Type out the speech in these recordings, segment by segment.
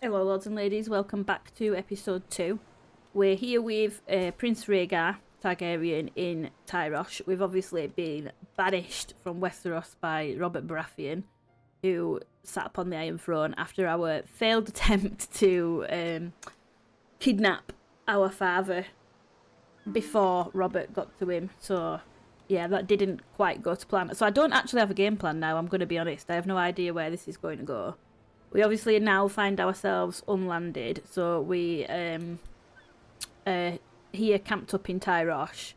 Hello lords and ladies, welcome back to episode 2. We're here with Prince Rhaegar Targaryen in Tyrosh. We've obviously been banished from Westeros by Robert Baratheon, who sat upon the Iron Throne after our failed attempt to kidnap our father before Robert got to him. So yeah, that didn't quite go to plan. So I don't actually have a game plan now, I'm going to be honest. I have no idea where this is going to go. We obviously now find ourselves unlanded, so we here camped up in Tyrosh.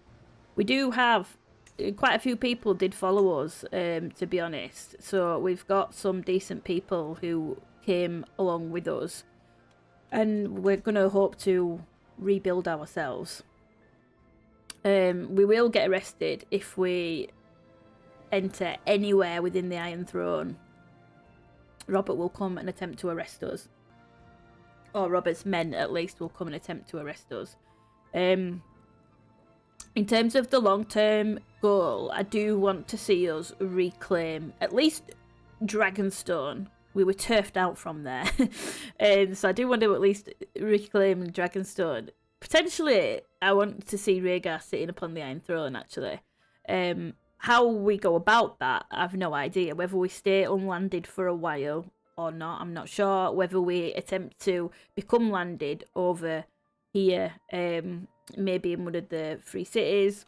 We do have quite a few people did follow us, to be honest. So we've got some decent people who came along with us, and we're gonna hope to rebuild ourselves. We will get arrested if we enter anywhere within the Iron Throne. Robert will come and attempt to arrest us. Or Robert's men, at least, will come and attempt to arrest us. In terms of the long-term goal, I do want to see us reclaim at least Dragonstone. We were turfed out from there. So I do want to at least reclaim Dragonstone. Potentially, I want to see Rhaegar sitting upon the Iron Throne, actually. How we go about that, I have no idea. Whether we stay unlanded for a while or not, I'm not sure. Whether we attempt to become landed over here, maybe in one of the free cities,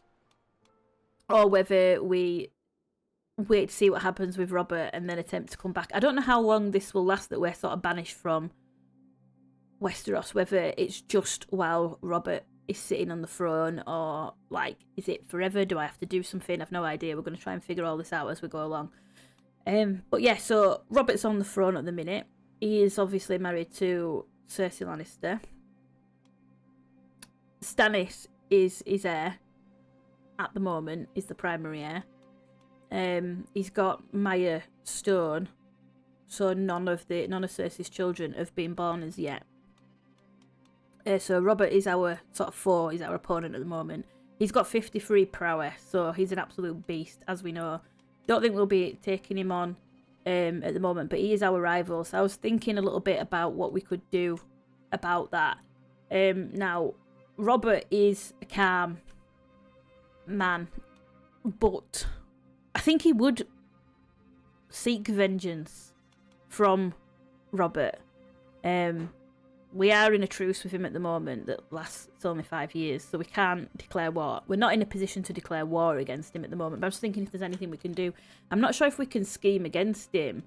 or whether we wait to see what happens with Robert and then attempt to come back. I don't know how long this will last, that we're sort of banished from Westeros, whether it's just while Robert is sitting on the throne, or like, is it forever? Do I have to do something? I've no idea. We're going to try and figure all this out as we go along. But yeah, so Robert's on the throne at the minute. He is obviously married to Cersei Lannister. Stannis is his heir at the moment, is the primary heir. He's got Maya Stone, so none of Cersei's children have been born as yet. So Robert is our sort of foe, he's our opponent at the moment. He's got 53 prowess, so he's an absolute beast, as we know. Don't think we'll be taking him on at the moment, but he is our rival. So I was thinking a little bit about what we could do about that. Now, Robert is a calm man, but I think he would seek vengeance from Robert. We are in a truce with him at the moment that lasts only 5 years, so we can't declare war. We're not in a position to declare war against him at the moment, but I was thinking if there's anything we can do. I'm not sure if we can scheme against him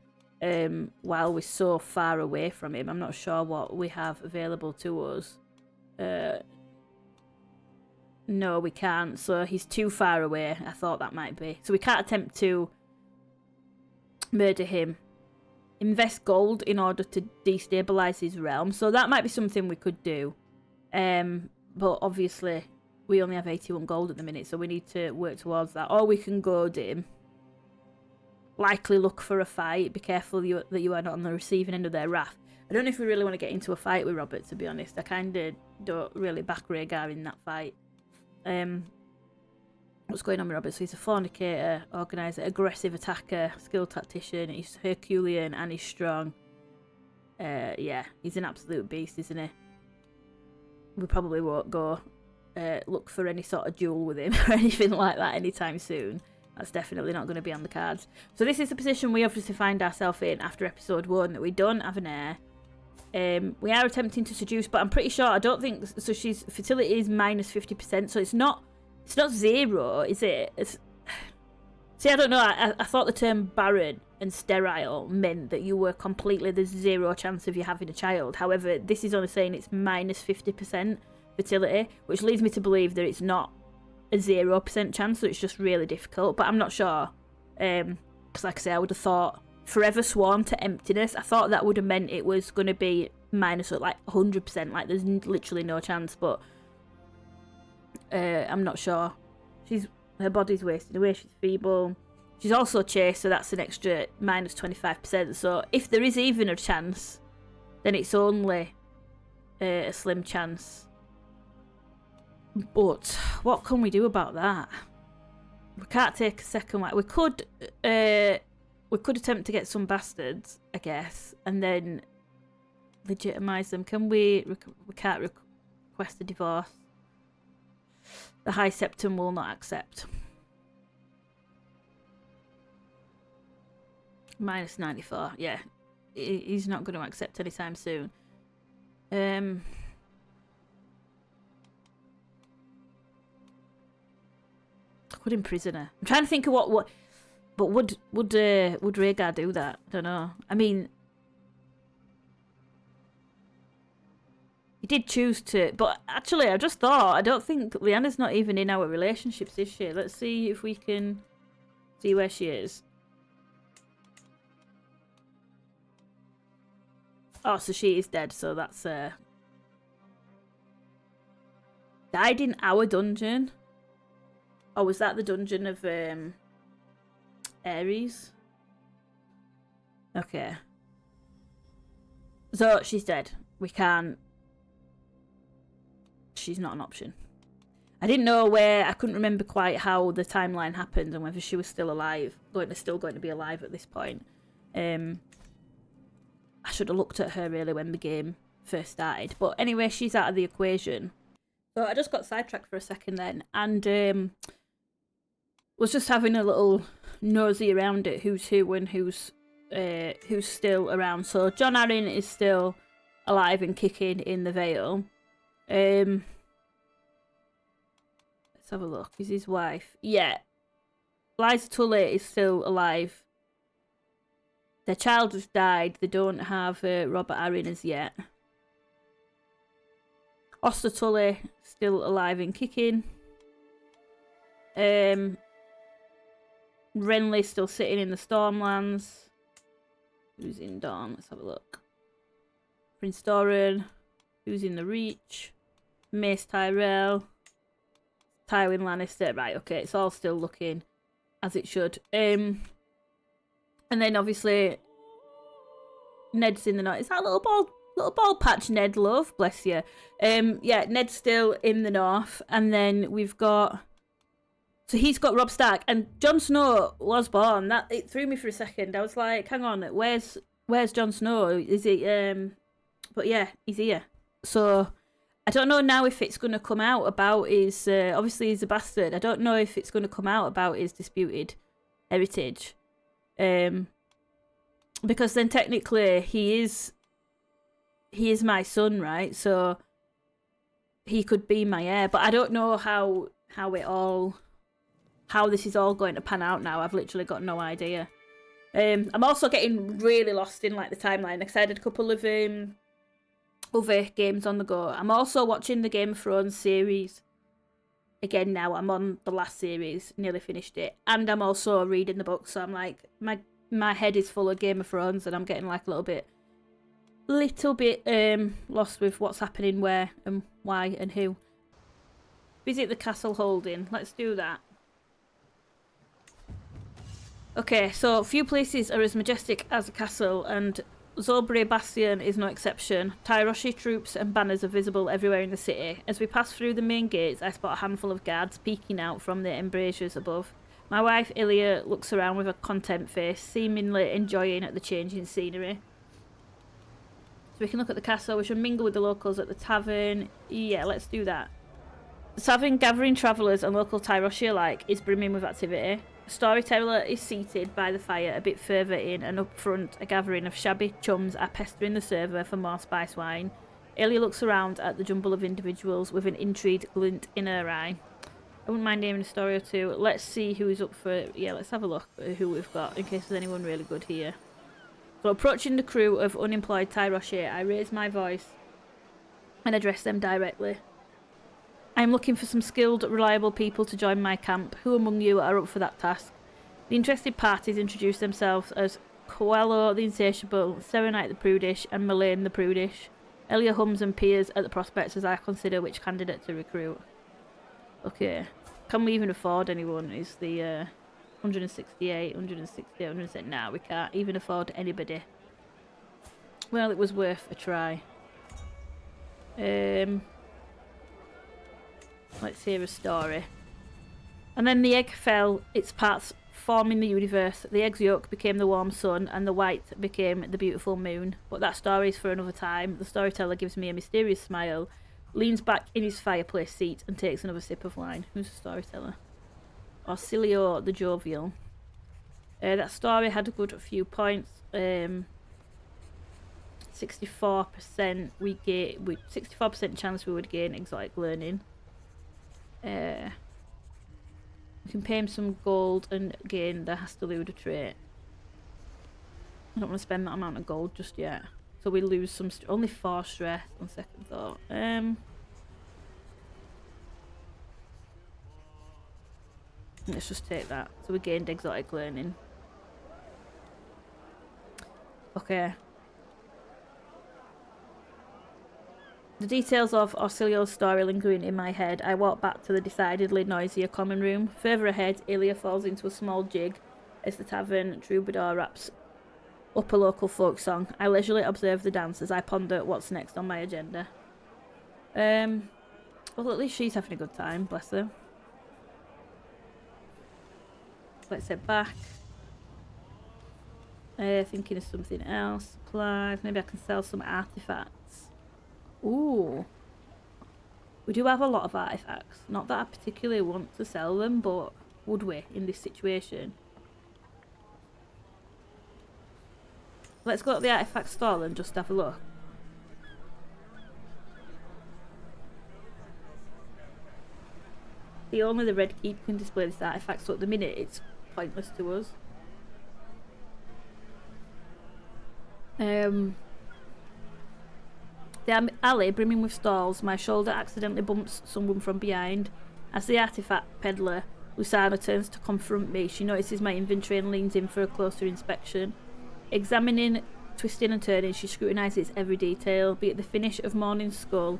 while we're so far away from him. I'm not sure what we have available to us. No, we can't, so he's too far away. I thought that might be. So we can't attempt to murder him. Invest gold in order to destabilize his realm, so that might be something we could do, but obviously we only have 81 gold at the minute, so we need to work towards that. Or we can goad him, likely look for a fight. Be careful that you are not on the receiving end of their wrath. I don't know if we really want to get into a fight with Robert, to be honest. I kind of don't really back Rhaegar in that fight. What's going on with Robert? So he's a fornicator, organizer, aggressive attacker, skilled tactician. He's Herculean and he's strong. Yeah, he's an absolute beast, isn't he? We probably won't go look for any sort of duel with him or anything like that anytime soon. That's definitely not going to be on the cards. So this is the position we obviously find ourselves in after episode 1, that we don't have an heir. We are attempting to seduce, but I'm pretty sure, I don't think, so she's fertility is minus 50%, so it's not 0, is it? See, I don't know. I thought the term barren and sterile meant that you were there's 0 chance of you having a child. However, this is only saying it's minus 50% fertility, which leads me to believe that it's not a 0% chance, so it's just really difficult. But I'm not sure. Because like I say, I would have thought forever sworn to emptiness. I thought that would have meant it was going to be minus like 100%, like there's literally no chance, but I'm not sure. Her body's wasted away, she's feeble. She's also chaste, so that's an extra minus 25%. So if there is even a chance, then it's only a slim chance. But what can we do about that? We can't take a second wife. We could attempt to get some bastards, I guess, and then legitimise them. Can we... We can't request a divorce. The High Septon will not accept. Minus 94. Yeah. He's not going to accept anytime soon. Could imprison her. I'm trying to think of what but would Rhaegar do that? I don't know. I mean, he did choose to, but actually I just thought, I don't think Lyanna's not even in our relationships, is she? Let's see if we can see where she is. Oh, so she is dead, so that's died in our dungeon. Oh, was that the dungeon of Ares? Okay. So she's dead. We can't. She's not an option. I didn't know where. I couldn't remember quite how the timeline happened and whether she was still alive. Still going to be alive at this point. I should have looked at her really when the game first started. But anyway, she's out of the equation. So I just got sidetracked for a second then, and was just having a little nosy around it, who's who and who's still around. So Jon Arryn is still alive and kicking in the Vale. Let's have a look. Is his wife? Yeah. Lysa Tully is still alive. Their child has died. They don't have Robert Arryn as yet. Oster Tully still alive and kicking. Renly still sitting in the Stormlands. Who's in Dorne? Let's have a look. Prince Doran. Who's in the Reach? Mace Tyrell. Tywin Lannister. Right, okay, it's all still looking as it should. And then obviously Ned's in the north. Is that little bald patch Ned, love? Bless you. Yeah, Ned's still in the north. And then we've got... So he's got Robb Stark, and Jon Snow was born. It threw me for a second. I was like, hang on, where's Jon Snow? Is it but yeah, he's here. So I don't know now if it's going to come out about his obviously he's a bastard. I don't know if it's going to come out about his disputed heritage. Because then technically he is my son, right? So he could be my heir, but I don't know how this is all going to pan out now. I've literally got no idea. I'm also getting really lost in like the timeline because I had a couple of other games on the go. I'm also watching the Game of Thrones series again now. I'm on the last series, nearly finished it, and I'm also reading the book. So I'm like, my head is full of Game of Thrones, and I'm getting like a little bit lost with what's happening where and why and who. Visit the castle holding. Let's do that. Okay, so few places are as majestic as a castle, and Zolbury Bastion is no exception. Tyroshi troops and banners are visible everywhere in the city. As we pass through the main gates, I spot a handful of guards peeking out from the embrasures above. My wife, Elia, looks around with a content face, seemingly enjoying the change in scenery. So we can look at the castle. We should mingle with the locals at the tavern. Yeah, let's do that. The tavern, gathering travellers and local Tyroshi alike, is brimming with activity. A storyteller is seated by the fire a bit further in, and up front a gathering of shabby chums are pestering the server for more spice wine. Elia looks around at the jumble of individuals with an intrigued glint in her eye. I wouldn't mind hearing a story or two. Let's see who's up for... Yeah, let's have a look at who we've got, in case there's anyone really good here. So approaching the crew of unemployed Tyroshi, I raise my voice and address them directly. I am looking for some skilled, reliable people to join my camp. Who among you are up for that task? The interested parties introduce themselves as Coelho the Insatiable, Serenite the Prudish, and Mullane the Prudish. Elia hums and peers at the prospects as I consider which candidate to recruit. Okay. Can we even afford anyone? Is the 168, 168, 170? Nah, we can't even afford anybody. Well, it was worth a try. Let's hear a story. And then the egg fell, its parts forming the universe. The egg's yolk became the warm sun, and the white became the beautiful moon. But that story is for another time. The storyteller gives me a mysterious smile, leans back in his fireplace seat, and takes another sip of wine. Who's the storyteller? Arcilio the Jovial. That story had a good few points. 64% we get, 64% chance we would gain exotic learning. We can pay him some gold and gain the Hastaluda trait. I don't want to spend that amount of gold just yet. So we lose some, only 4 stress on second thought. Let's just take that. So we gained exotic learning. Okay. The details of Arcilio's story lingering in my head, I walk back to the decidedly noisier common room. Further ahead, Elia falls into a small jig as the tavern troubadour raps up a local folk song. I leisurely observe the dance as I ponder what's next on my agenda. Well, at least she's having a good time, bless her. Let's head back. Thinking of something else. Supplies. Maybe I can sell some artifacts. Ooh. We do have a lot of artifacts. Not that I particularly want to sell them, but would we in this situation? Let's go to the artifact stall and just have a look. Only the Red Keep can display this artifact, so at the minute it's pointless to us. The alley brimming with stalls, my shoulder accidentally bumps someone from behind. As the artifact peddler, Lyanna turns to confront me. She notices my inventory and leans in for a closer inspection. Examining, twisting and turning, she scrutinises every detail, be it the finish of Morning's skull,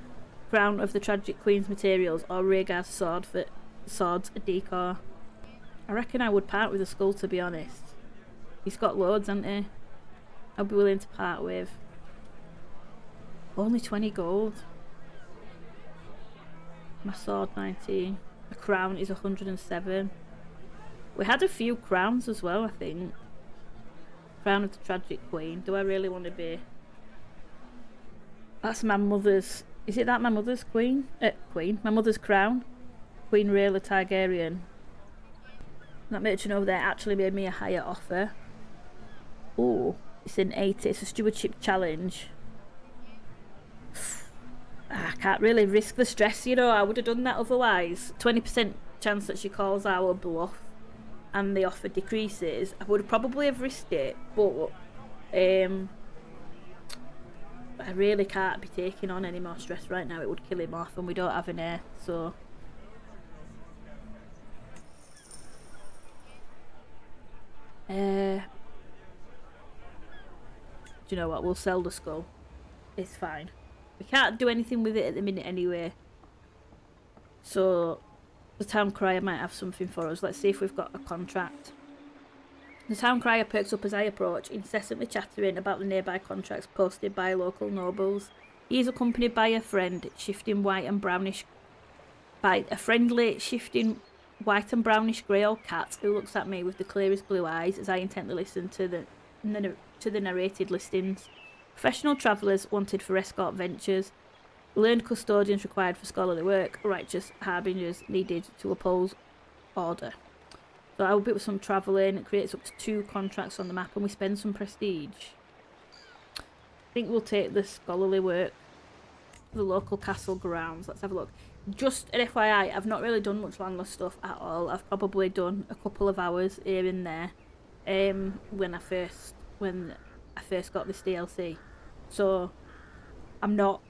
crown of the tragic queen's materials, or Rhaegar's sword's a decor. I reckon I would part with the skull, to be honest. He's got loads, hasn't he? I'd be willing to part with. Only 20 gold. My sword 19. The crown is 107. We had a few crowns as well, I think. Crown of the tragic queen. Do I really want to be? That's my mother's. Is it that my mother's queen? Queen. My mother's crown. Queen Rhaegar Targaryen. That merchant over there actually made me a higher offer. Oh, it's an 80. It's a stewardship challenge. I can't really risk the stress, you know. I would have done that otherwise. 20% chance that she calls our bluff and the offer decreases. I would probably have risked it, but I really can't be taking on any more stress right now. It would kill him off, and we don't have an heir, so. Do you know what? We'll sell the skull. It's fine. We can't do anything with it at the minute anyway. So the town crier might have something for us. Let's see if we've got a contract. The town crier perks up as I approach, incessantly chattering about the nearby contracts posted by local nobles. He is accompanied by a friendly, shifting white and brownish grey old cat who looks at me with the clearest blue eyes as I intently listen to the narrated listings. Professional travellers wanted for escort ventures, learned custodians required for scholarly work, righteous harbingers needed to oppose order. So I will bit with some travelling. It creates up to 2 contracts on the map, and we spend some prestige. I think we'll take the scholarly work, the local castle grounds. Let's have a look. Just an FYI, I've not really done much landless stuff at all. I've probably done a couple of hours here and there when I first got this DLC. So I'm not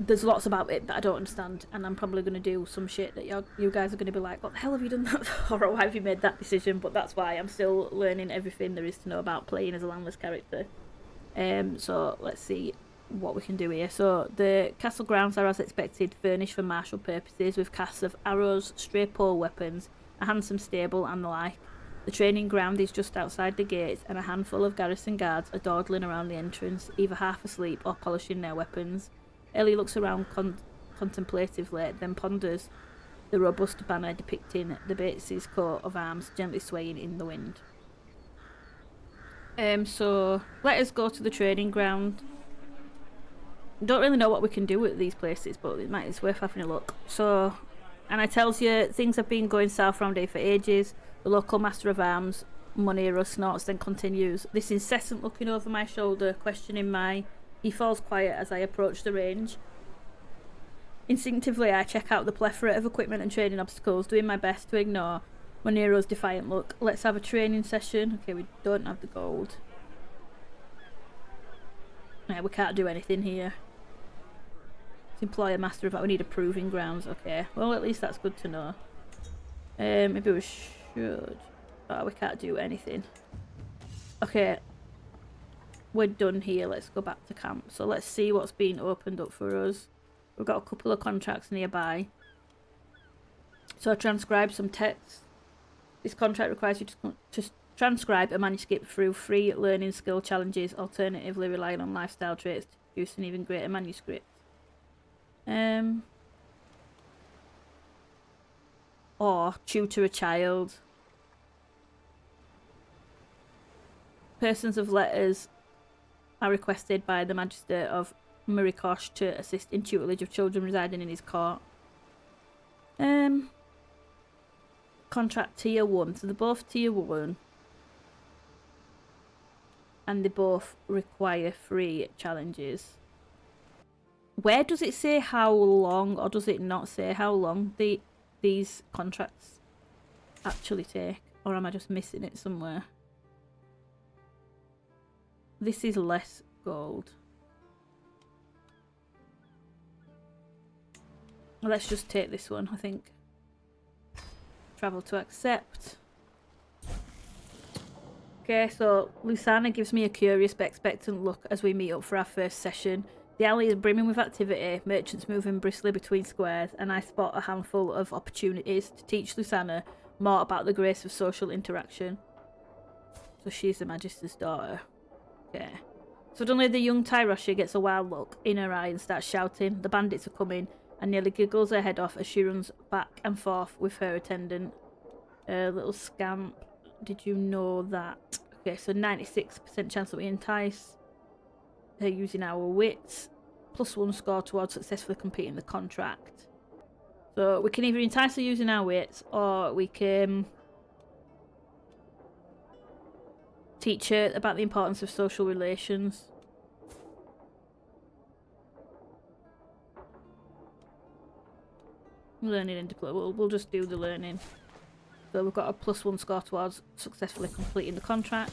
there's lots about it that I don't understand, and I'm probably going to do some shit that you guys are going to be like, what the hell have you done that for, or why have you made that decision? But that's why I'm still learning everything there is to know about playing as a landless character. So let's see what we can do here. So the castle grounds are, as expected, furnished for martial purposes with casts of arrows, stray pole weapons, a handsome stable and the like. The training ground is just outside the gates, and a handful of garrison guards are dawdling around the entrance, either half asleep or polishing their weapons. Ellie looks around contemplatively, then ponders the robust banner depicting the Bates's coat of arms gently swaying in the wind. So let us go to the training ground. Don't really know what we can do at these places, but it's worth having a look. So, and it tells you things have been going south around here for ages. The local master of arms, Monero, snorts, then continues. This incessant looking over my shoulder, questioning my... He falls quiet as I approach the range. Instinctively, I check out the plethora of equipment and training obstacles, doing my best to ignore Monero's defiant look. Let's have a training session. Okay, we don't have the gold. Yeah, we can't do anything here. Employ a master of... We need a proving grounds. Okay, well, at least that's good to know. Maybe we should... Oh, we can't do anything. Okay. We're done here. Let's go back to camp. So let's see what's been opened up for us. We've got a couple of contracts nearby. So transcribe some text. This contract requires you to transcribe a manuscript through free learning skill challenges, alternatively relying on lifestyle traits to produce an even greater manuscript. Or tutor a child. Persons of letters are requested by the Magister of Murikosh to assist in tutelage of children residing in his court. Contract tier 1. So they're both tier 1. And they both require free challenges. Where does it say how long, or does it not say how long these contracts actually take? Or am I just missing it somewhere? This is less gold. Let's just take this one, I think. Travel to accept. Okay, so Lyanna gives me a curious but expectant look as we meet up for our first session. The alley is brimming with activity, merchants moving briskly between squares, and I spot a handful of opportunities to teach Lyanna more about the grace of social interaction. So she's the Magister's daughter. Okay. Suddenly the young Tyrosh gets a wild look in her eye and starts shouting. The bandits are coming, and nearly giggles her head off as she runs back and forth with her attendant. Little scamp. Did you know that? Okay, so 96% chance that we entice her using our wits. +1 score towards successfully completing the contract. So we can either entice her using our wits, or we can teach her about the importance of social relations. Learning and deploy. We'll just do the learning. So we've got a +1 score towards successfully completing the contract.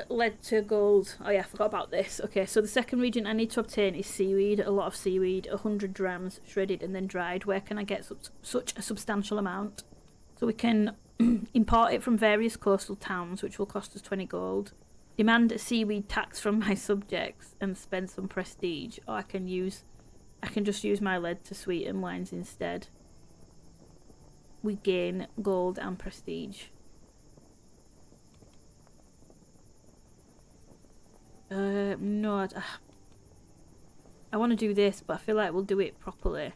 Lead to gold. Oh yeah, I forgot about this. Okay, so the second region I need to obtain is seaweed. A lot of seaweed, 100 drams, shredded and then dried. Where can I get such a substantial amount? So we can import it from various coastal towns, which will cost us 20 gold. Demand a seaweed tax from my subjects and spend some prestige. Or I can just use my lead to sweeten wines instead. We gain gold and prestige. No, I want to do this, but I feel like we'll do it properly.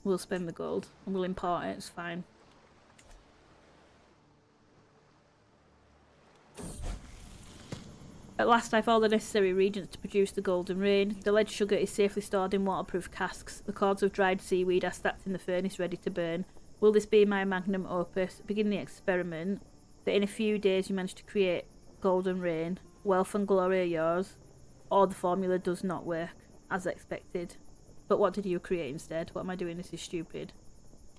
We'll spend the gold and we'll import it, it's fine. At last I have all the necessary reagents to produce the golden rain. The lead sugar is safely stored in waterproof casks. The cords of dried seaweed are stacked in the furnace ready to burn. Will this be my magnum opus? Begin the experiment. That in a few days you manage to create golden rain. Wealth and glory are yours. Or the formula does not work, as expected. But what did you create instead? What am I doing? This is stupid.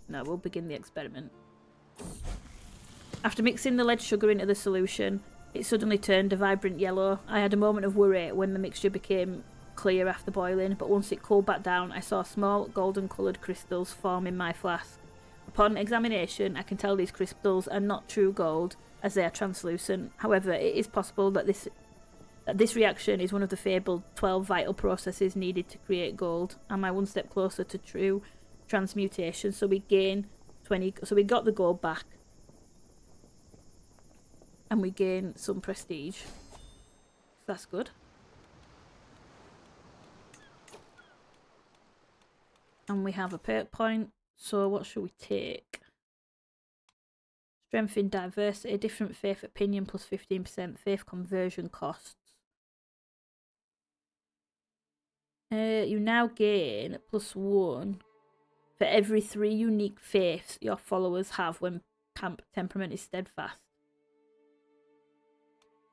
No, we'll begin the experiment. After mixing the lead sugar into the solution, it suddenly turned a vibrant yellow. I had a moment of worry when the mixture became clear after boiling, but once it cooled back down, I saw small golden coloured crystals form in my flask. Upon examination, I can tell these crystals are not true gold, as they are translucent. However, it is possible that this reaction is one of the fabled 12 vital processes needed to create gold. Am I one step closer to true transmutation? So we gain 20. So we got the gold back, and we gain some prestige. That's good. And we have a perk point. So what should we take? Strength in diversity, different faith opinion plus 15%, faith conversion costs. You now gain +1 for every 3 unique faiths your followers have when camp temperament is steadfast.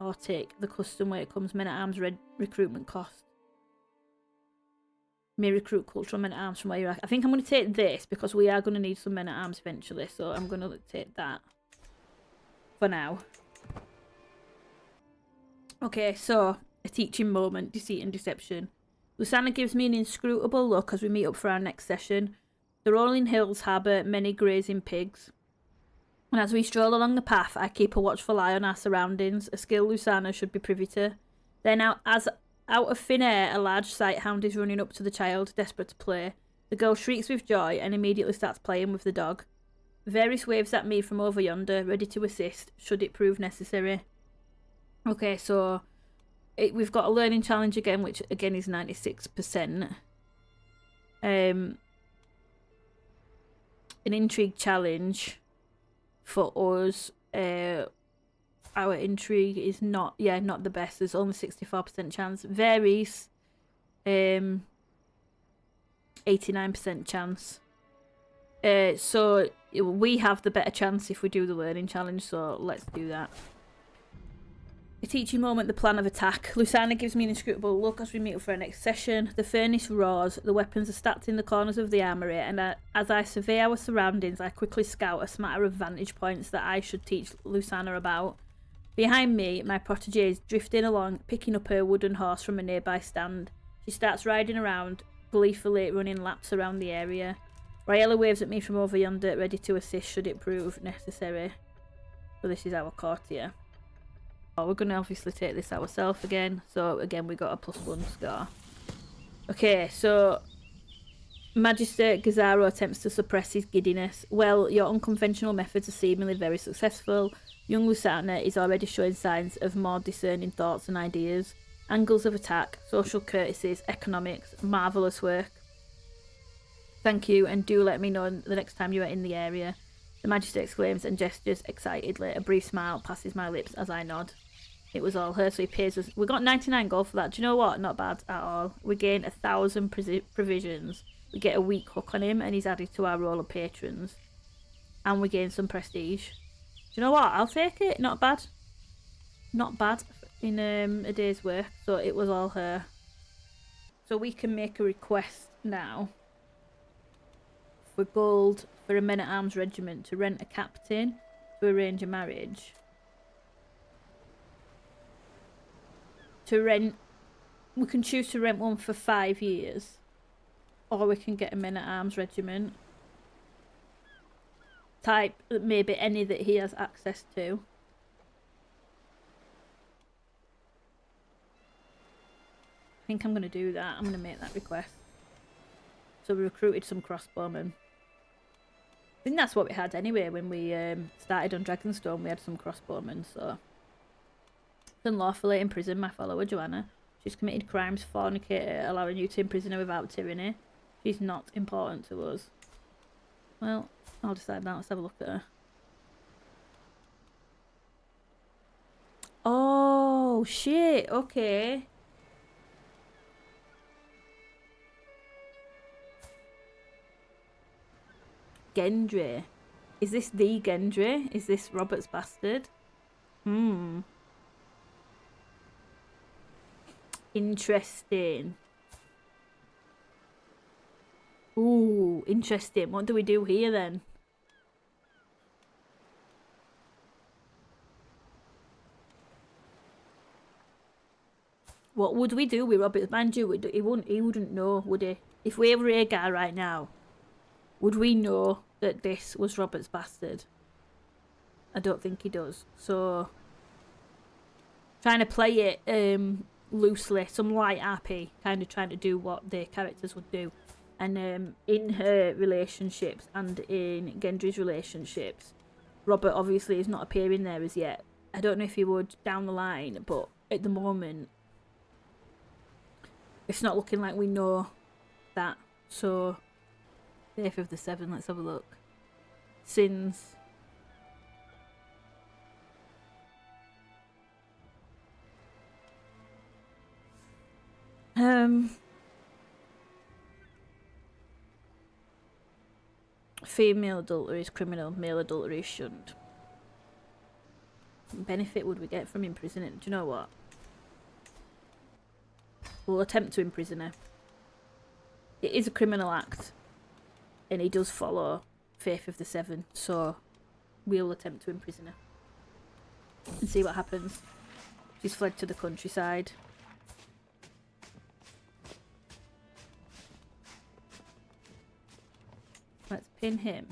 Or take the custom where it comes men-at-arms recruitment cost. May recruit cultural men-at-arms from where you're at. I think I'm going to take this because we are going to need some men-at-arms eventually. So I'm going to take that for now. Okay, so a teaching moment, deceit and deception. Lyanna gives me an inscrutable look as we meet up for our next session. The rolling hills harbour many grazing pigs. And as we stroll along the path, I keep a watchful eye on our surroundings, a skill Lyanna should be privy to. Then out of thin air, a large sighthound is running up to the child, desperate to play. The girl shrieks with joy and immediately starts playing with the dog. Varys waves at me from over yonder, ready to assist, should it prove necessary. Okay, so we've got a learning challenge again, which again is 96%. An intrigue challenge for us. Our intrigue is not the best. There's only 64% chance. Varies 89% chance. So we have the better chance if we do the learning challenge, so let's do that. A teaching moment, the plan of attack. Lyanna gives me an inscrutable look as we meet up for our next session. The furnace roars, the weapons are stacked in the corners of the armoury, and as I survey our surroundings, I quickly scout a smatter of vantage points that I should teach Lyanna about. Behind me, my protégé is drifting along, picking up her wooden horse from a nearby stand. She starts riding around, gleefully running laps around the area. Rhaegar waves at me from over yonder, ready to assist should it prove necessary. So this is our courtier. We're going to obviously take this ourselves again. So again, we got a +1 score. Okay, so Magister Gazzaro attempts to suppress his giddiness. Well, your unconventional methods are seemingly very successful. Young Lyanna is already showing signs of more discerning thoughts and ideas. Angles of attack, social courtesies, economics, marvellous work. Thank you, and do let me know the next time you are in the area. The Magister exclaims and gestures excitedly. A brief smile passes my lips as I nod. It was all her, so he pays us. We got 99 gold for that. Do you know what? Not bad at all. We gain 1,000 provisions. We get a weak hook on him, and he's added to our roll of patrons. And we gain some prestige. Do you know what? I'll take it. Not bad. Not bad in a day's work. So it was all her. So we can make a request now for gold for a men-at-arms regiment to rent a captain to arrange a marriage. To rent, we can choose to rent one for 5 years, or we can get a men-at-arms regiment. Type maybe any that he has access to. I think I'm going to do that. I'm going to make that request. So we recruited some crossbowmen. I think that's what we had anyway when we started on Dragonstone. We had some crossbowmen, so. Unlawfully imprison my follower Joanna. She's committed crimes, fornicator, allowing you to imprison her without tyranny. She's not important to us. Well, I'll decide that. Let's have a look at her. Oh, shit. Okay. Gendry. Is this the Gendry? Is this Robert's bastard? Interesting. Ooh, interesting. What do we do here then? What would we do with Robert? Mind you, he wouldn't know, would he? If we were Rhaegar right now, would we know that this was Robert's bastard? I don't think he does. So, trying to play it loosely, some light RP, kind of trying to do what the characters would do. And in her relationships and in Gendry's relationships, Robert obviously is not appearing there as yet. I don't know if he would down the line, but at the moment, it's not looking like we know that. So Faith of the Seven, let's have a look. Sins. Female adultery is criminal, male adultery is shunned. What benefit would we get from imprisoning? Do you know what? We'll attempt to imprison her. It is a criminal act, and he does follow Faith of the Seven, so we'll attempt to imprison her and see what happens. She's fled to the countryside. Let's pin him.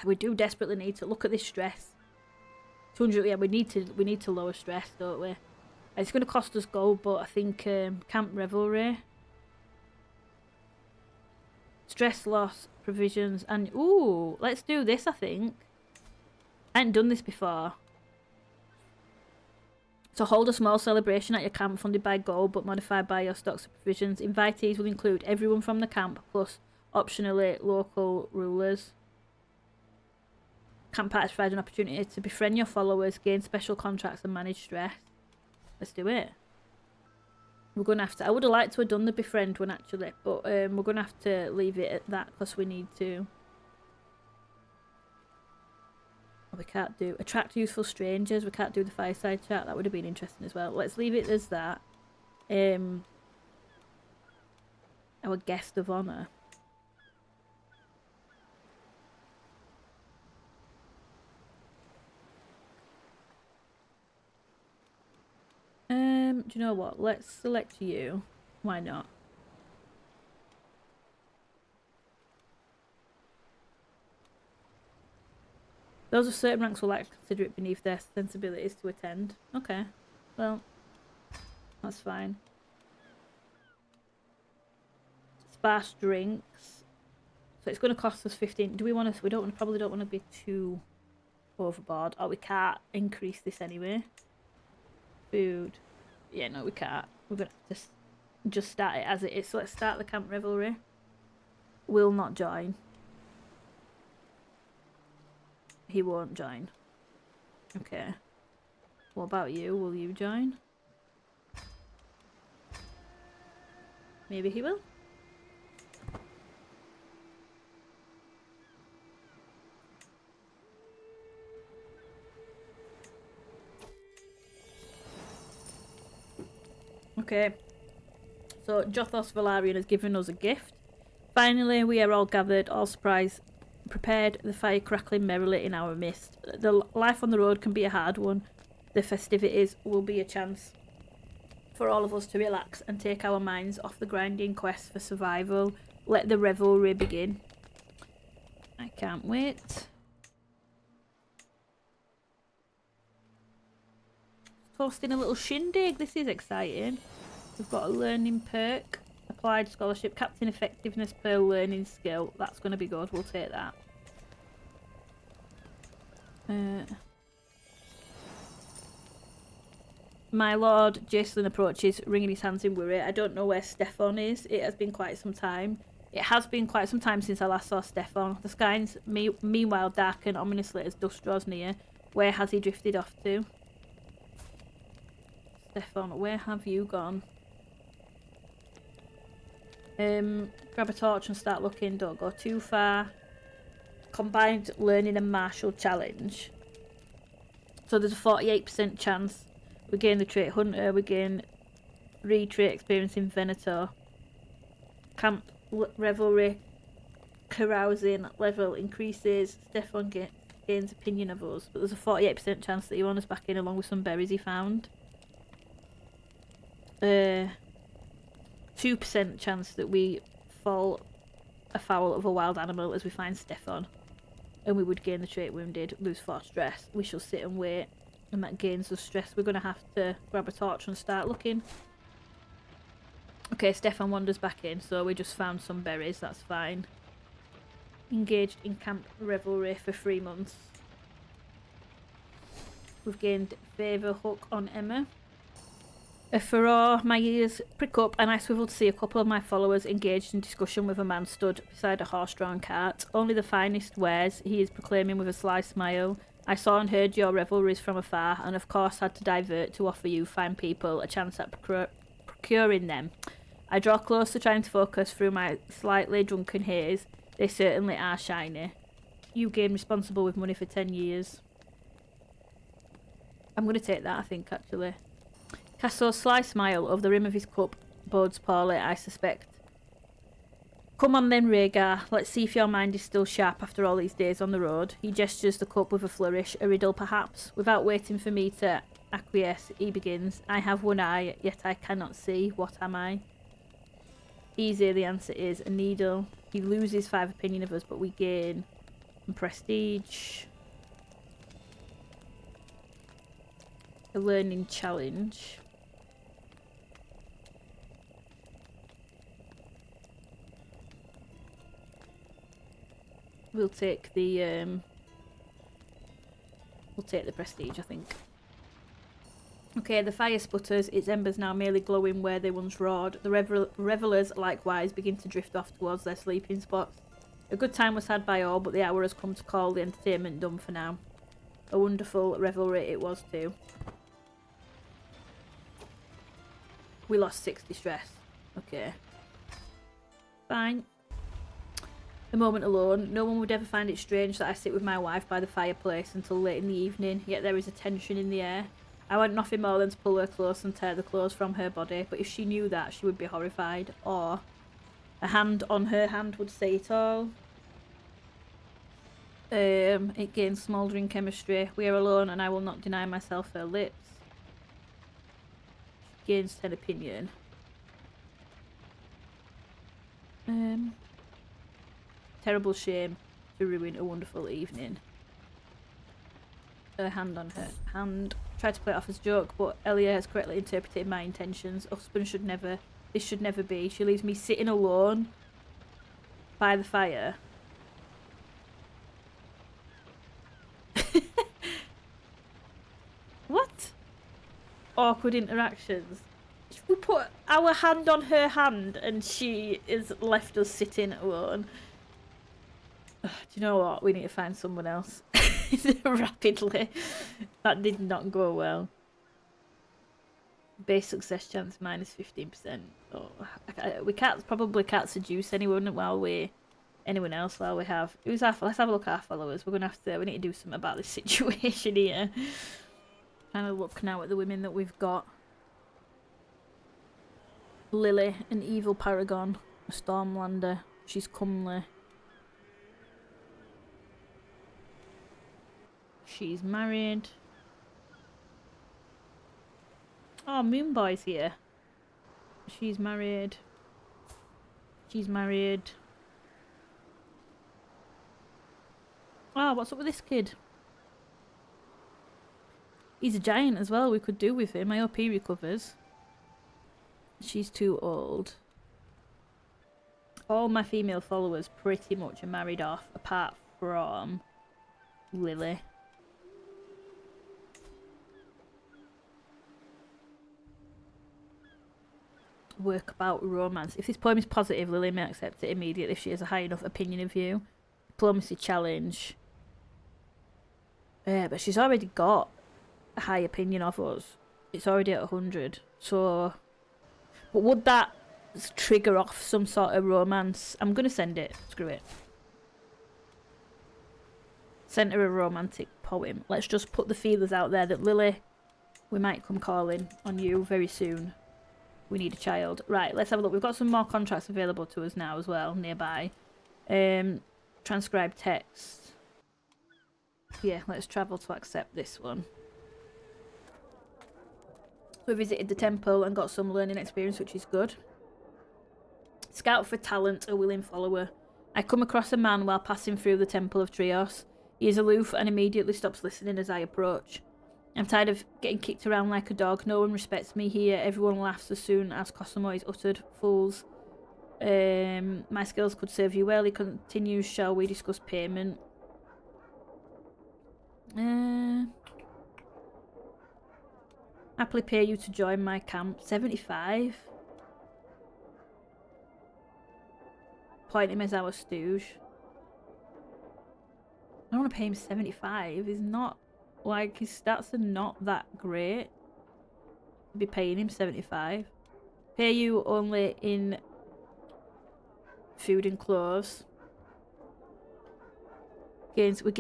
We do desperately need to look at this stress. 200. Yeah, we need to lower stress, don't we? It's going to cost us gold, but I think camp revelry, stress loss, provisions, and ooh, let's do this. I think I hadn't done this before. So hold a small celebration at your camp funded by gold but modified by your stocks of provisions. Invitees will include everyone from the camp plus optionally local rulers. Camp parties provide an opportunity to befriend your followers, gain special contracts and manage stress. Let's do it. We're going to have to... I would have liked to have done the befriend one actually, but we're going to have to leave it at that because we need to... Oh, we can't do... Attract youthful strangers. We can't do the fireside chat. That would have been interesting as well. Let's leave it as that. Our guest of honour. Do you know what? Let's select you. Why not? Those of certain ranks will likely consider it beneath their sensibilities to attend. Okay. Well, that's fine. Sparse drinks. So it's going to cost us 15. Do we want to... We don't want to, probably don't want to be too overboard. Oh, we can't increase this anyway. Food. Yeah, no, we can't. We're going to just start it as it is. So let's start the camp revelry. Will not join. He won't join. Okay. What about you? Will you join? Maybe he will. Okay, so Jothos Valarian has given us a gift. Finally, we are all gathered, all surprised, prepared, the fire crackling merrily in our midst. The life on the road can be a hard one. The festivities will be a chance for all of us to relax and take our minds off the grinding quest for survival. Let the revelry begin. I can't wait. Hosting a little shindig. This is exciting. We've got a learning perk, applied scholarship, captain effectiveness per learning skill. That's going to be good. We'll take that. My lord Jacelyn approaches, wringing his hands in worry. I don't know where Stefan is. It has been quite some time. It has been quite some time since I last saw Stefan. The skies meanwhile darken ominously as dusk draws near. Where has he drifted off to? Stefan, where have you gone? Grab a torch and start looking. Don't go too far. Combined learning and martial challenge. So there's a 48% chance we gain the trait Hunter. We gain re-trait experience in Venator. Camp revelry carousing level increases. Stefan gains opinion of us, but there's a 48% chance that he wants us back in along with some berries he found. 2% chance that we fall afoul of a wild animal as we find Stefan, and we would gain the trait wounded, lose 4 stress. We shall sit and wait, and that gains us stress. We're going to have to grab a torch and start looking. Okay, Stefan wanders back in, so we just found some berries, that's fine. Engaged in camp revelry for 3 months. We've gained favour hook on Emma. A furore, my ears prick up and I swivel to see a couple of my followers engaged in discussion with a man stood beside a horse-drawn cart. Only the finest wares, he is proclaiming with a sly smile. I saw and heard your revelries from afar and of course had to divert to offer you fine people a chance at procuring them. I draw closer, trying to focus through my slightly drunken haze. They certainly are shiny. You gain responsible with money for 10 years. I'm going to take that, I think, actually. Casso's sly smile over the rim of his cup bodes poorly, I suspect. Come on then, Rhaegar. Let's see if your mind is still sharp after all these days on the road. He gestures the cup with a flourish, a riddle perhaps. Without waiting for me to acquiesce, he begins. I have one eye, yet I cannot see. What am I? Easy, the answer is a needle. He loses 5 opinion of us, but we gain prestige. A learning challenge. We'll take the prestige, I think. Okay, the fire sputters, its embers now merely glowing where they once roared. The revellers likewise begin to drift off towards their sleeping spots. A good time was had by all, but the hour has come to call the entertainment done for now. A wonderful revelry it was too. We lost 60 stress. Okay. Fine. A moment alone. No one would ever find it strange that I sit with my wife by the fireplace until late in the evening, yet there is a tension in the air. I want nothing more than to pull her close and tear the clothes from her body, but if she knew that, she would be horrified. Or a hand on her hand would say it all. It gains smouldering chemistry. We are alone and I will not deny myself her lips. She gains 10 opinion. Terrible shame to ruin a wonderful evening. Her hand on her hand. Tried to play it off as a joke, but Elia has correctly interpreted my intentions. Husband should never... This should never be. She leaves me sitting alone by the fire. What? Awkward interactions. We put our hand on her hand and she is left us sitting alone. Ugh, do you know what? We need to find someone else. Rapidly. That did not go well. Base success chance minus 15%. Oh, we probably can't seduce anyone else while we have. Let's have a look at our followers. We need to do something about this situation here. Trying to look now at the women that we've got. Lily, an evil paragon, a stormlander. She's comely. She's married. Oh, Moonboy's here. She's married. She's married. Oh, what's up with this kid? He's a giant as well. We could do with him. I hope he recovers. She's too old. All my female followers pretty much are married off, apart from Lily. Work about romance. If this poem is positive, Lily may accept it immediately if she has a high enough opinion of you. Diplomacy challenge. Yeah, but she's already got a high opinion of us. It's already at 100. So, but would that trigger off some sort of romance? I'm gonna send it. Screw it. Send her a romantic poem. Let's just put the feelers out there that Lily, we might come calling on you very soon. We need a child. Right, let's have a look. We've got some more contracts available to us now as well, nearby. Transcribe text. Yeah, let's travel to accept this one. We visited the temple and got some learning experience, which is good. Scout for talent, a willing follower. I come across a man while passing through the temple of Tyrosh. He is aloof and immediately stops listening as I approach. I'm tired of getting kicked around like a dog. No one respects me here. Everyone laughs as soon as Cosimo is uttered. Fools. My skills could serve you well. He continues. Shall we discuss payment? Happily pay you to join my camp. 75. Point him as our stooge. I don't want to pay him 75. He's not, like, his stats are not that great. I'd be paying him 75. Pay you only in food and clothes. Gains, we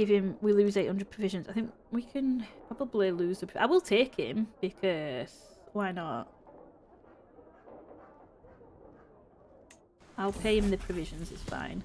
lose 800 provisions. I think we can probably lose I will take him because why not? I'll pay him the provisions, it's fine.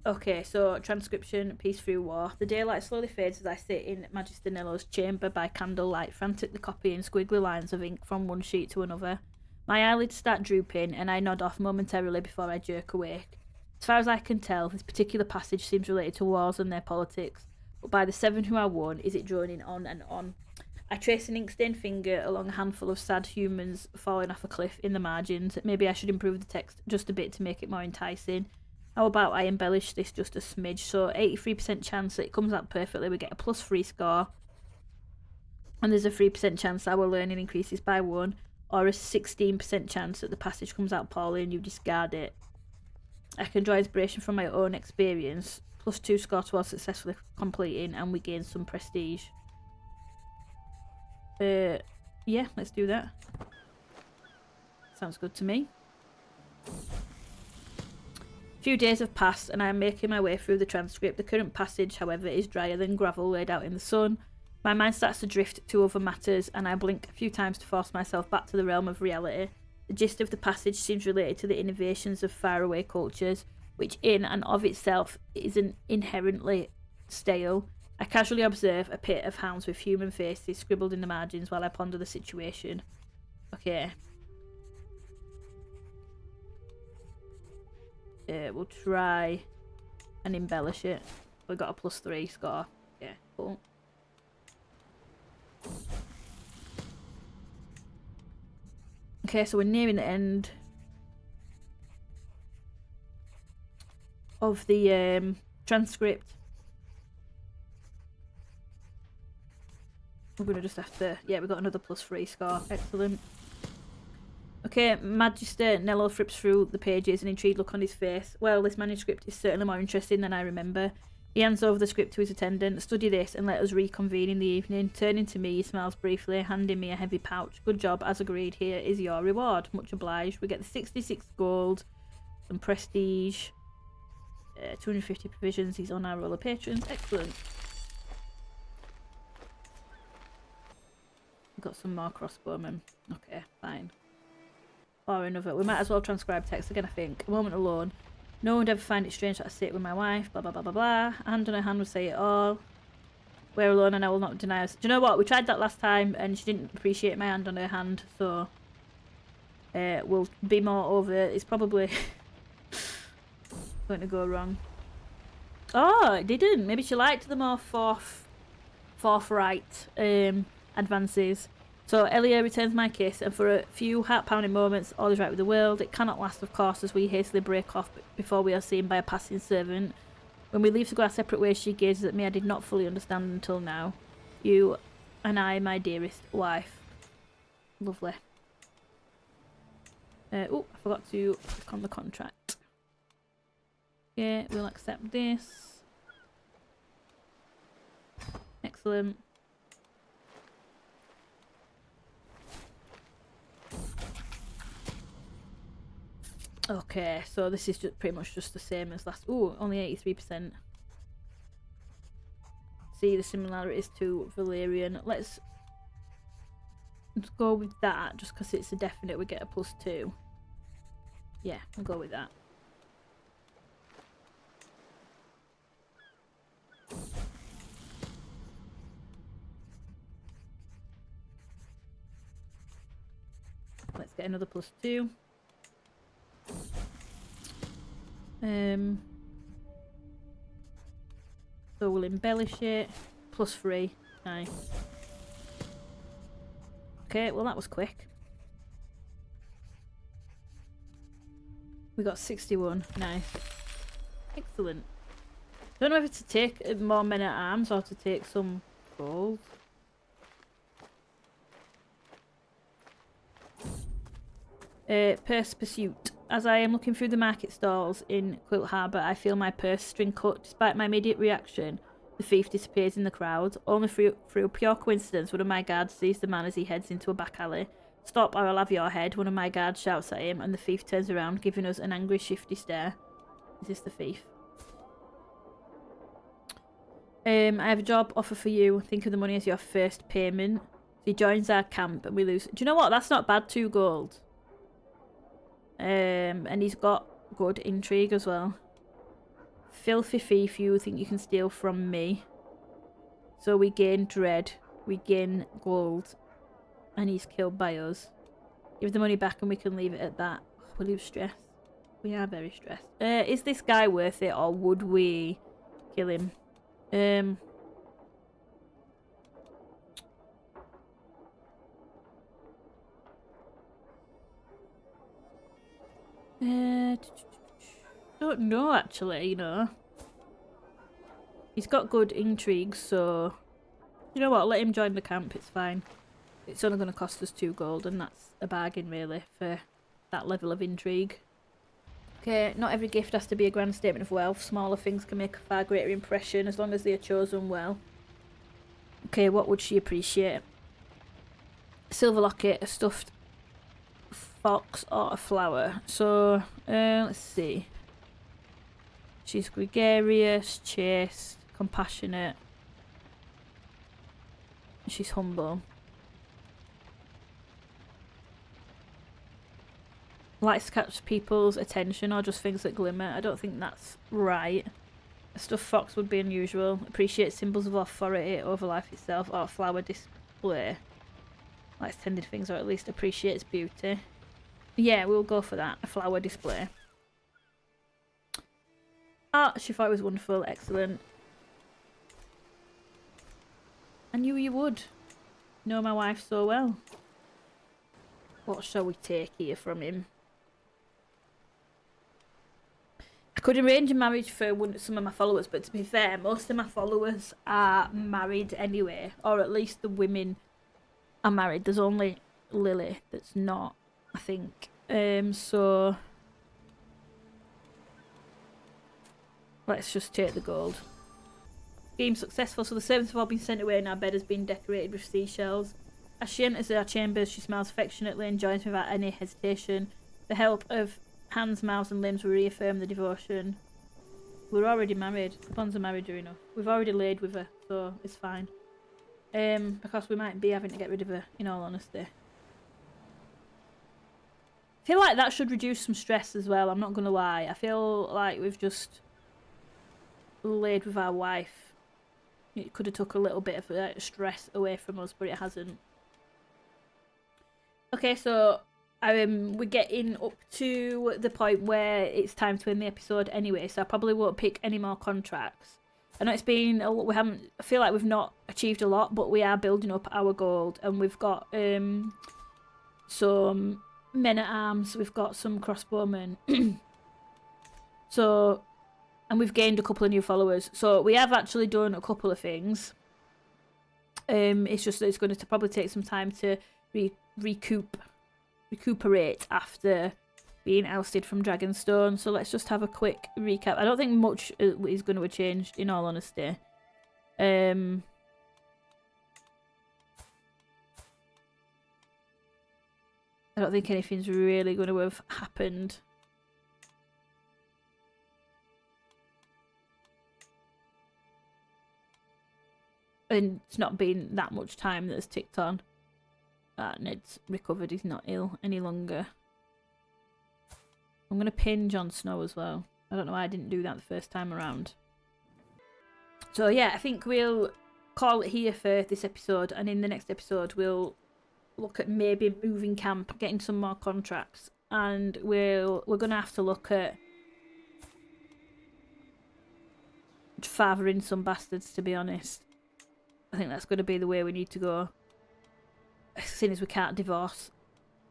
Okay, so transcription, peace through war. The daylight slowly fades as I sit in Magister Nello's chamber by candlelight, frantically copying squiggly lines of ink from one sheet to another. My eyelids start drooping and I nod off momentarily before I jerk awake. As far as I can tell, this particular passage seems related to wars and their politics, but by the 7 who are one, is it droning on and on? I trace an ink-stained finger along a handful of sad humans falling off a cliff in the margins. Maybe I should improve the text just a bit to make it more enticing. How about I embellish this just a smidge? So 83% chance that it comes out perfectly, we get a +3 score. And there's a 3% chance our learning increases by 1, or a 16% chance that the passage comes out poorly and you discard it. I can draw inspiration from my own experience. +2 score towards successfully completing, and we gain some prestige. Yeah, let's do that. Sounds good to me. A few days have passed and I am making my way through the transcript. The current passage, however, is drier than gravel laid out in the sun. My mind starts to drift to other matters and I blink a few times to force myself back to the realm of reality. The gist of the passage seems related to the innovations of faraway cultures, which in and of itself isn't inherently stale. I casually observe a pit of hounds with human faces scribbled in the margins while I ponder the situation. Okay. We'll try and embellish it. We got a +3 score. Yeah, cool. Okay, so we're nearing the end of the transcript. We're gonna just have to, yeah, we got another +3 score. Excellent. Okay, Magister Nello flips through the pages, an intrigued look on his face. Well, this manuscript is certainly more interesting than I remember. He hands over the script to his attendant. Study this and let us reconvene in the evening. Turning to me, he smiles briefly, handing me a heavy pouch. Good job, as agreed. Here is your reward. Much obliged. We get the 66 gold, some prestige, 250 provisions. He's on our roll of patrons. Excellent. We've got some more crossbowmen. Okay, fine. Or another. We might as well transcribe text again, I think. A moment alone. No one would ever find it strange that I sit with my wife. Blah, blah, blah, blah, blah. A hand on her hand will say it all. We're alone and I will not deny us. Do you know what? We tried that last time and she didn't appreciate my hand on her hand. So, we'll be more over it. It's probably going to go wrong. Oh, it didn't. Maybe she liked the more forthright advances. So Elia returns my kiss, and for a few heart-pounding moments, all is right with the world. It cannot last, of course, as we hastily break off before we are seen by a passing servant. When we leave to go our separate ways, she gazes at me. I did not fully understand until now. You and I, my dearest wife. Lovely. Oh, I forgot to click on the contract. Okay, we'll accept this. Excellent. Okay, so this is just pretty much just the same as last. Ooh, only 83%. See the similarities to Valerian. Let's go with that, just because it's a definite we get a +2. Yeah, we'll go with that. Let's get another +2. So we'll embellish it. +3. Nice. Okay, well that was quick. We got 61. Nice. Excellent. Don't know if it's to take more men at arms or to take some gold. Purse pursuit. As I am looking through the market stalls in Quilt Harbour, I feel my purse string cut. Despite my immediate reaction, the thief disappears in the crowd. Only through pure coincidence, one of my guards sees the man as he heads into a back alley. Stop or I'll have your head, one of my guards shouts at him, and the thief turns around, giving us an angry, shifty stare. Is this the thief? I have a job offer for you. Think of the money as your first payment. He joins our camp and we lose. Do you know what? That's not bad. 2 gold. And he's got good intrigue as well. Filthy thief, you think you can steal from me. So we gain dread. We gain gold. And he's killed by us. Give the money back and we can leave it at that. We lose stress. We are very stressed. Is this guy worth it or would we kill him? Don't know actually, you know. He's got good intrigue, so you know what, let him join the camp, it's fine. It's only going to cost us 2 gold and that's a bargain really for that level of intrigue. Okay, not every gift has to be a grand statement of wealth. Smaller things can make a far greater impression as long as they are chosen well. Okay, what would she appreciate? A silver locket, a stuffed fox or a flower. So, let's see. She's gregarious, chaste, compassionate. She's humble. Likes to catch people's attention or just things that glimmer. I don't think that's right. A stuffed fox would be unusual. Appreciates symbols of authority over life itself or flower display. Likes tended things or at least appreciates beauty. Yeah, we'll go for that. A flower display. Ah, she thought it was wonderful. Excellent. I knew you would. Know my wife so well. What shall we take here from him? I could arrange a marriage for some of my followers, but to be fair, most of my followers are married anyway. Or at least the women are married. There's only Lily that's not, I think. So let's just take the gold. Scheme successful, so the servants have all been sent away and our bed has been decorated with seashells. As she enters our chambers, she smiles affectionately and joins me without any hesitation. The help of hands, mouths and limbs will reaffirm the devotion. We're already married. The bonds are married are enough. We've already laid with her, so it's fine. Because we might be having to get rid of her, in all honesty. I feel like that should reduce some stress as well, I'm not going to lie. I feel like we've just laid with our wife. It could have took a little bit of stress away from us, but it hasn't. Okay, so we're getting up to the point where it's time to end the episode anyway, so I probably won't pick any more contracts. I know it's been I feel like we've not achieved a lot, but we are building up our gold, and we've got some men at arms, we've got some crossbowmen. So, and we've gained a couple of new followers, so we have actually done a couple of things. It's just that it's going to probably take some time to recuperate after being ousted from Dragonstone. So let's just have a quick recap. I don't think much is going to have changed, in all honesty. I don't think anything's really going to have happened. And it's not been that much time that's ticked on. Ned's recovered, he's not ill any longer. I'm going to pin Jon Snow as well. I don't know why I didn't do that the first time around. So yeah, I think we'll call it here for this episode, and in the next episode we'll look at maybe moving camp, getting some more contracts, and we're going to have to look at fathering some bastards, to be honest. I think that's going to be the way we need to go, seeing as we can't divorce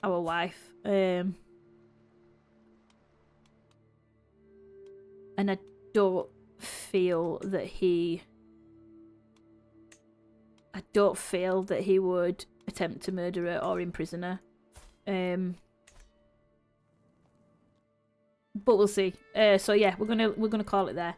our wife. And I don't feel that he would attempt to murder her or imprison her. but we'll see. So yeah, we're gonna call it there.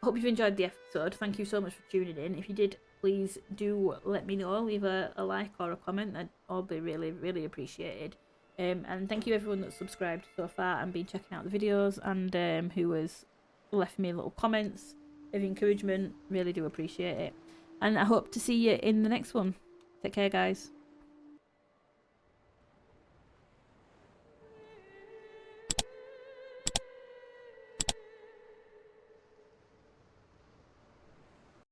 I hope you've enjoyed the episode. Thank you so much for tuning in. If you did, please do let me know. Leave a like or a comment. That'd all be really, really appreciated. And thank you everyone that's subscribed so far and been checking out the videos, and who has left me little comments of encouragement. Really do appreciate it. And I hope to see you in the next one. Take care, guys.